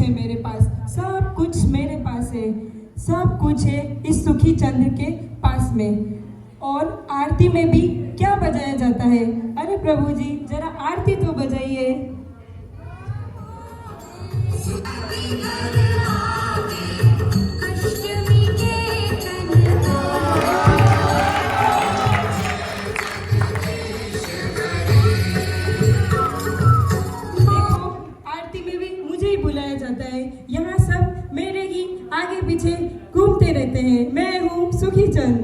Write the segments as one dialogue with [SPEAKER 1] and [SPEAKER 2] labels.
[SPEAKER 1] है मेरे पास, सब कुछ मेरे पास है, सब कुछ है इस सुखी चंद्र के पास में। और आरती में भी क्या बजाया जाता है? अरे प्रभु जी जरा आरती तो बजाइए। यहाँ सब मेरे ही आगे पीछे घूमते रहते हैं। मैं हूँ सुखी चंद।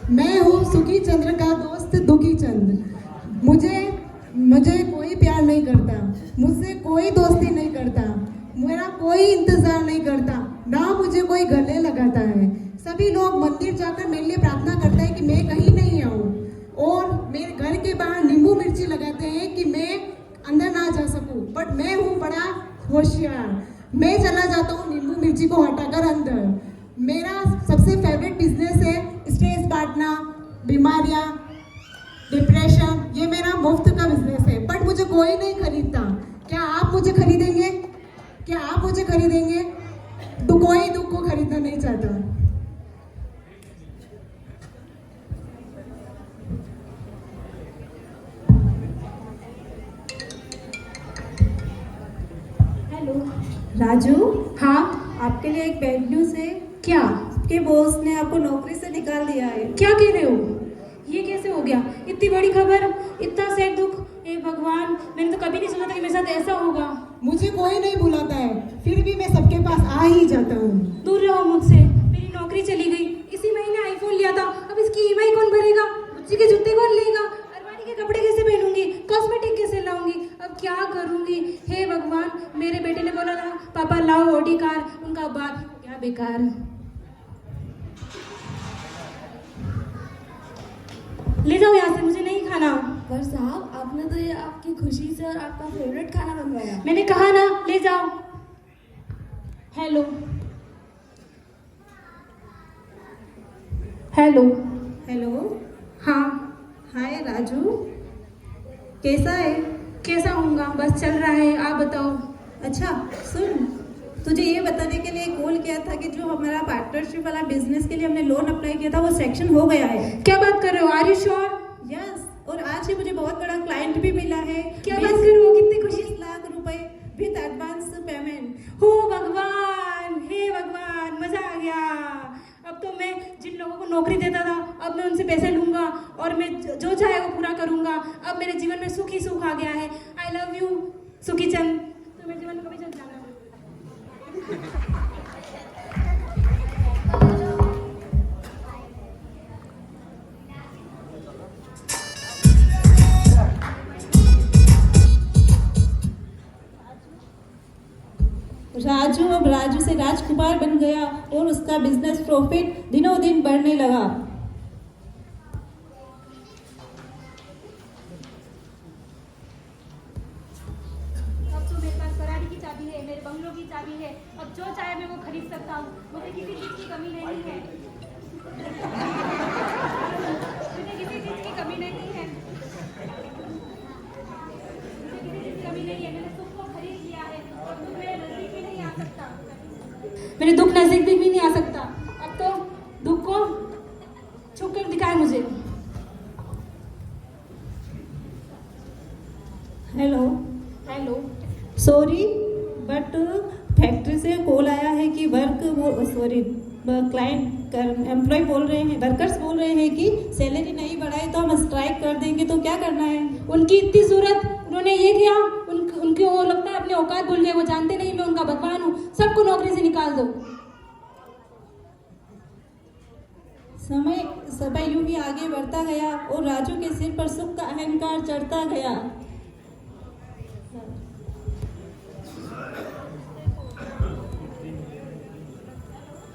[SPEAKER 2] मैं हूँ सुखी चंद्र का दोस्त दुखी चंद। मुझे कोई प्यार नहीं करता, मुझसे कोई दोस्ती नहीं करता, मेरा कोई इंतजार नहीं करता, ना मुझे कोई गले लगाता है। सभी लोग मंदिर जाकर मेरे लिए प्रार्थना करते हैं कि मैं कहीं नहीं आऊँ, और मेरे घर के बाहर नींबू मिर्ची लगाते हैं कि मैं अंदर ना जा सकूं। बट मैं हूँ बड़ा होशियार, मैं चला जाता हूँ नींबू मिर्ची को हटाकर अंदर। मेरा सबसे फेवरेट बिजनेस है स्ट्रेस बांटना, बीमारियाँ, डिप्रेशन, ये मेरा मुफ्त का बिजनेस है। बट मुझे कोई नहीं खरीदता। क्या आप मुझे खरीदेंगे? क्या आप मुझे खरीदेंगे? तो कोई दुख को खरीदना नहीं चाहता।
[SPEAKER 3] राजू,
[SPEAKER 4] हाँ
[SPEAKER 3] आपके लिए एक बैड न्यूज़ है।
[SPEAKER 4] क्या?
[SPEAKER 3] आपके बॉस ने आपको नौकरी से निकाल दिया है।
[SPEAKER 4] क्या कह रहे हो? ये कैसे हो गया? इतनी बड़ी खबर, इतना सैड दुख। हे भगवान, मैंने तो कभी नहीं सोचा था कि मेरे साथ ऐसा होगा।
[SPEAKER 2] मुझे कोई नहीं बुलाता है, फिर भी मैं सबके पास आ ही जाता हूँ।
[SPEAKER 4] दूर रहो मुझसे, मेरी नौकरी चली गई। इसी महीने आईफोन लिया था, अब इसकी ईएमआई कौन भरेगा? बच्चे के जूते कौन लेगा? अरमानी के कपड़े कैसे पहनूंगी? कॉस्मेटिक कैसे लाऊंगी? अब क्या करूंगी? हे भगवान, मेरे बेटे ने बोला था पापा लाओ ऑडी कार, उनका बात क्या बेकार। ले जाओ यहाँ से, मुझे नहीं खाना।
[SPEAKER 3] पर साहब, आपने तो ये आपकी खुशी से और आपका फेवरेट खाना बनवाया।
[SPEAKER 4] मैंने कहा ना, ले जाओ। हेलो हेलो
[SPEAKER 3] हेलो,
[SPEAKER 4] हाँ
[SPEAKER 3] हाय राजू, कैसा है?
[SPEAKER 4] कैसा होऊंगा, बस चल रहा है, आप बताओ।
[SPEAKER 3] अच्छा सुन, तुझे ये बताने के लिए कॉल किया था कि जो हमारा पार्टनरशिप वाला बिजनेस के लिए हमने लोन अप्लाई किया था वो सेक्शन हो गया है।
[SPEAKER 4] क्या बात कर रहे हो? Are you sure?
[SPEAKER 3] यस, और आज ही मुझे बहुत बड़ा क्लाइंट भी मिला है।
[SPEAKER 4] क्या बात कर रहे हो? कितनी खुशी।
[SPEAKER 3] 20 लाख रुपए विद एडवांस पेमेंट।
[SPEAKER 4] हो भगवान, हे भगवान, मजा आ गया। अब तो मैं जिन लोगों को नौकरी देता था, अब मैं उनसे पैसे लूंगा और मैं जो चाहे वो पूरा करूंगा। अब मेरे जीवन में सुख ही सुख आ गया है। आई लव यू सुखी चंद। तो मेरे जीवन में कभी चल जाना।
[SPEAKER 3] राजू अब राजू से राजकुमार बन गया और उसका बिजनेस प्रॉफिट दिनों दिन बढ़ने लगा।
[SPEAKER 4] अब तो मेरे पास फरारी की चाबी है, मेरे बंगलों की चाबी है। अब जो चाहे मैं वो खरीद सकता हूँ। मुझे किसी चीज की कमी नहीं है। मुझे किसी चीज की कमी नहीं है। मुझे किसी चीज की कमी नहीं है। मैंने सुख को खरीद लिया है और दुख मेरे नजदीक भी नहीं आ सकता। मेरे दुख नजदीक भी नहीं आ सकता। अब तो दुख को छू कर दिखाए मुझे।
[SPEAKER 3] Hello
[SPEAKER 4] hello,
[SPEAKER 3] sorry, but factory से कॉल आया है कि क्लाइंट एम्प्लॉय बोल रहे हैं, वर्कर्स बोल रहे हैं कि सैलरी नहीं बढ़ाई तो हम स्ट्राइक कर देंगे। तो क्या करना है?
[SPEAKER 4] उनकी इतनी जरूरत, उन्होंने ये किया। उनके वो लगता है अपने औकात भूल गए। वो जानते नहीं मैं उनका भगवान हूँ। सबको नौकरी से निकाल दो।
[SPEAKER 3] समय यूं ही आगे बढ़ता गया और राजू के सिर पर सुख का अहंकार चढ़ता गया।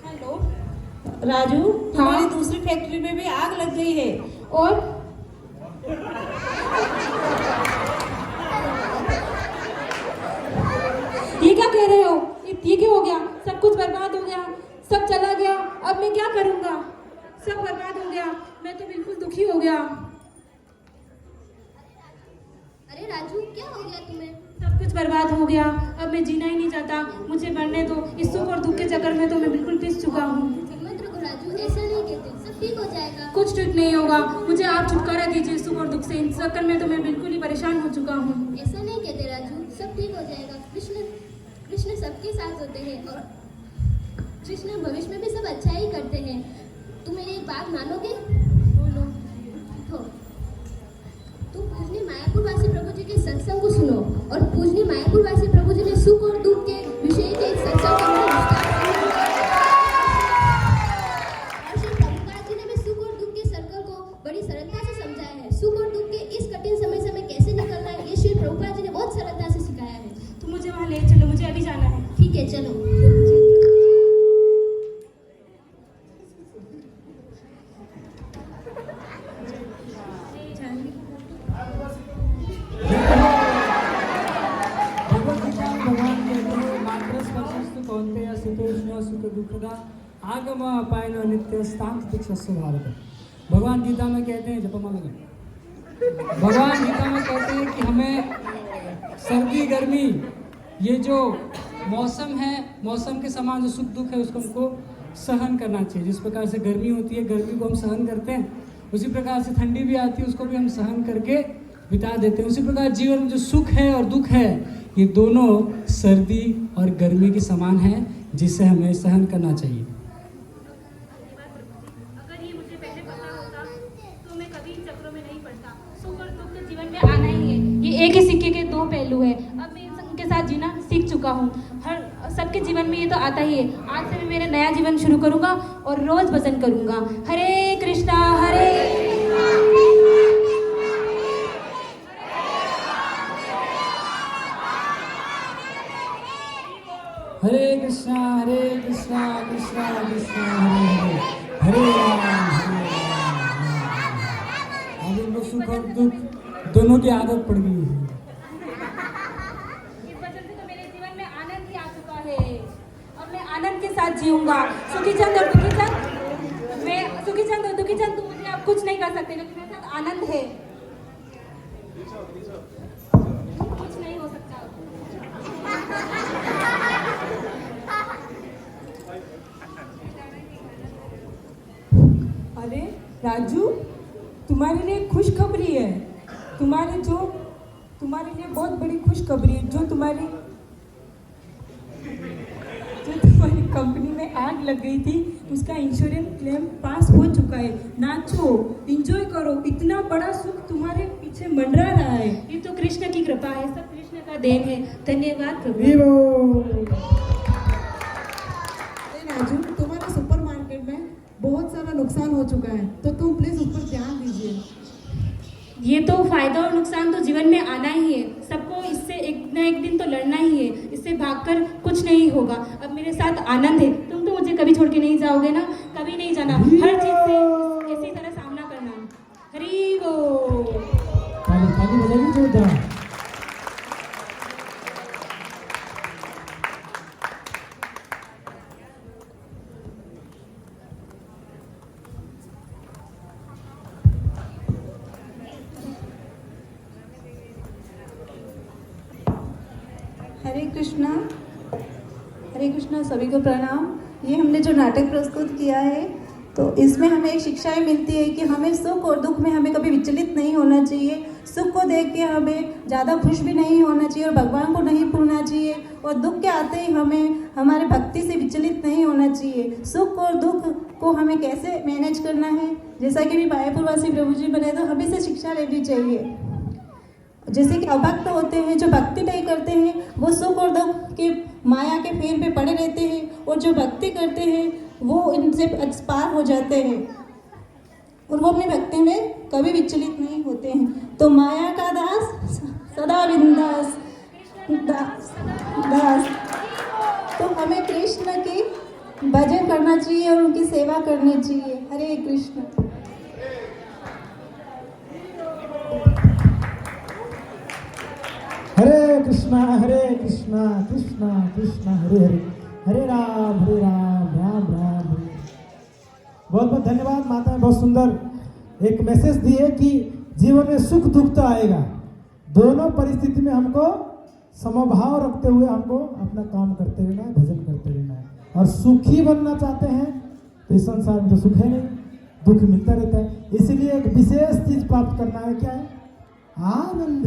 [SPEAKER 4] हेलो
[SPEAKER 3] राजू, हमारी दूसरी फैक्ट्री में भी आग लग गई है।
[SPEAKER 4] और ये क्या कह रहे हो? ये क्या हो गया? सब कुछ बर्बाद हो गया, सब चला गया। अब मैं क्या करूंगा? सब बर्बाद हो गया। मैं तो बिल्कुल दुखी हो गया।
[SPEAKER 5] क्या हो गया तुम्हें?
[SPEAKER 4] सब कुछ बर्बाद हो गया, अब मैं जीना ही नहीं चाहता, मुझे मरने दो। इस सुख और दुख के चक्कर में तो मैं बिल्कुल पिस चुका हूँ।
[SPEAKER 5] मत रखो राजू, ऐसा नहीं कहते, सब ठीक हो जाएगा।
[SPEAKER 4] कुछ ठीक नहीं होगा, मुझे आप छुटकारा दीजिए इस सुख और दुख से। इस चक्कर में तो मैं बिल्कुल ही परेशान हो चुका हूँ।
[SPEAKER 5] ऐसा नहीं कहते राजू, सब ठीक हो जाएगा। कृष्ण सबके साथ होते हैं और कृष्ण भविष्य में भी सब अच्छा ही करते हैं। तुम मेरी एक बात मानोगे? बोलो। तो तुम पूजनी मायापुरवासी प्रभु जी के सत्संग को सुनो और पूजनी मायापुरवासी प्रभु जी ने सुख और दुख के विषय के एक सत्संग का विस्तार से और श्री प्रभुपाद जी ने भी सुख और दुख के सर्कल को बड़ी सरलता से समझाया है। सुख और दुख के इस कठिन समय से हमें कैसे निकलना है, ये श्री प्रभुपाद जी ने बहुत सरलता से सिखाया है।
[SPEAKER 4] तो मुझे वहाँ ले चलो, मुझे अभी जाना है।
[SPEAKER 5] ठीक है, चलो।
[SPEAKER 6] आगम अपायन नित्य स्थान तिक्षस्व भारत। भगवान गीता में कहते हैं, जपमाला लगा, भगवान गीता में कहते हैं कि हमें सर्दी गर्मी ये जो मौसम है, मौसम के समान जो सुख दुख है उसको हमको सहन करना चाहिए। जिस प्रकार से गर्मी होती है, गर्मी को हम सहन करते हैं, उसी प्रकार से ठंडी भी आती है, उसको भी हम सहन करके बिता देते हैं। उसी प्रकार जीवन में जो सुख है और दुख है, ये दोनों सर्दी और गर्मी के समान है, जिसे हमें सहन करना चाहिए।
[SPEAKER 4] अगर ये मुझे पहले पता होता तो मैं कभी इन चक्रों में नहीं पड़ता। सुख और दुख तो जीवन में आना ही है, ये एक ही सिक्के के दो पहलू है। अब मैं इनके साथ जीना सीख चुका हूँ। हर सबके जीवन में ये तो आता ही है। आज से मैं मेरा नया जीवन शुरू करूँगा और रोज भजन करूँगा। हरे कृष्णा हरे
[SPEAKER 6] हरे कृष्णा कृष्णा कृष्णा हरे हरे, हरे राम। अब इनको सुख और दुख दोनों की आदत पड़ गई है।
[SPEAKER 4] इस वजह से तो मेरे जीवन में आनंद ही आ चुका है। अब मैं आनंद के साथ जीऊंगा। सुखी चंद और दुखी चंद, मैं सुखी चंद और दुखी चंद, तुम मुझे आप कुछ नहीं कर सकते, क्योंकि मेरे साथ आनंद है। कुछ नहीं हो सकता।
[SPEAKER 1] अरे राजू, तुम्हारे लिए खुशखबरी है। तुम्हारे लिए बहुत बड़ी खुशखबरी है। जो तुम्हारी कंपनी में आग लग गई थी, उसका इंश्योरेंस क्लेम पास हो चुका है। नाचो, एंजॉय करो, इतना बड़ा सुख तुम्हारे पीछे मंडरा रहा है।
[SPEAKER 4] ये तो कृष्ण की कृपा है, सब कृष्ण का देन है। धन्यवाद प्रभु।
[SPEAKER 2] राजू, तुम्हारे सुपरमार्केट में बहुत सारा नुकसान हो चुका है, तो तुम प्लीज उस पर ध्यान दीजिए।
[SPEAKER 4] ये तो फायदा और नुकसान तो जीवन में आना ही है। सबको इससे एक न एक दिन तो लड़ना ही है। इससे भागकर कुछ नहीं होगा। अब मेरे साथ आनंद है। तुम तो मुझे कभी छोड़ के नहीं जाओगे ना, कभी नहीं जाना। हर चीज से इसी तरह सामना करना। हरि बोल।
[SPEAKER 6] ताली बजाइए जोरदार।
[SPEAKER 3] हरे कृष्णा, सभी को प्रणाम। ये हमने जो नाटक प्रस्तुत किया है, तो इसमें हमें एक शिक्षा मिलती है कि हमें सुख और दुख में हमें कभी विचलित नहीं होना चाहिए। सुख को देख के हमें ज़्यादा खुश भी नहीं होना चाहिए और भगवान को नहीं भूलना चाहिए, और दुख के आते ही हमें हमारे भक्ति से विचलित नहीं होना चाहिए। सुख और दुख को हमें कैसे मैनेज करना है, जैसा कि भी मायापुरवासी प्रभु जी बने, तो हमें से शिक्षा लेनी चाहिए। जैसे कि अभक्त होते हैं, जो भक्ति नहीं करते हैं, वो सुख और दुख के माया के फेर पे पड़े रहते हैं, और जो भक्ति करते हैं वो इनसे एक्सपायर हो जाते हैं और वो अपनी भक्ति में कभी विचलित नहीं होते हैं। तो माया का दास सदा बिंदास दास। तो हमें कृष्ण की भजन करना चाहिए और उनकी सेवा करनी चाहिए। हरे कृष्ण।
[SPEAKER 6] हरे कृष्णा कृष्णा कृष्णा हरे हरे, हरे राम राम राम हरे। बहुत बहुत धन्यवाद माता ने बहुत सुंदर एक मैसेज दी है कि जीवन में सुख दुख तो आएगा,
[SPEAKER 7] दोनों परिस्थिति में हमको समभाव रखते हुए हमको अपना काम करते रहना है, भजन करते रहना है। और सुखी बनना चाहते हैं तो इस संसार में तो सुख है नहीं, दुख मिलता रहता है। इसलिए एक विशेष चीज प्राप्त करना है, क्या है? आनंद।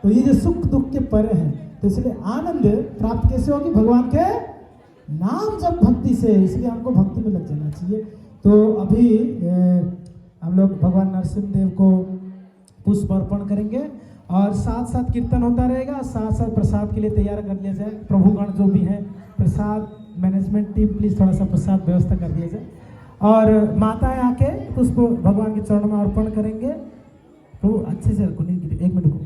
[SPEAKER 7] तो ये जो सुख दुख के परे हैं, तो इसलिए आनंद प्राप्त कैसे होगी? भगवान के नाम जब भक्ति से। इसलिए हमको भक्ति में लग जाना चाहिए। तो अभी हम लोग भगवान नरसिंह देव को पुष्प अर्पण करेंगे और साथ साथ कीर्तन होता रहेगा, साथ साथ प्रसाद के लिए तैयार कर लिया जाए। प्रभुगण जो भी हैं, प्रसाद मैनेजमेंट टीम प्लीज थोड़ा सा प्रसाद व्यवस्था कर दिया जाए। और माताएं आके पुष्प भगवान के चरणों में अर्पण करेंगे। प्रभु अच्छे से रखो, नहीं एक मिनट रुको।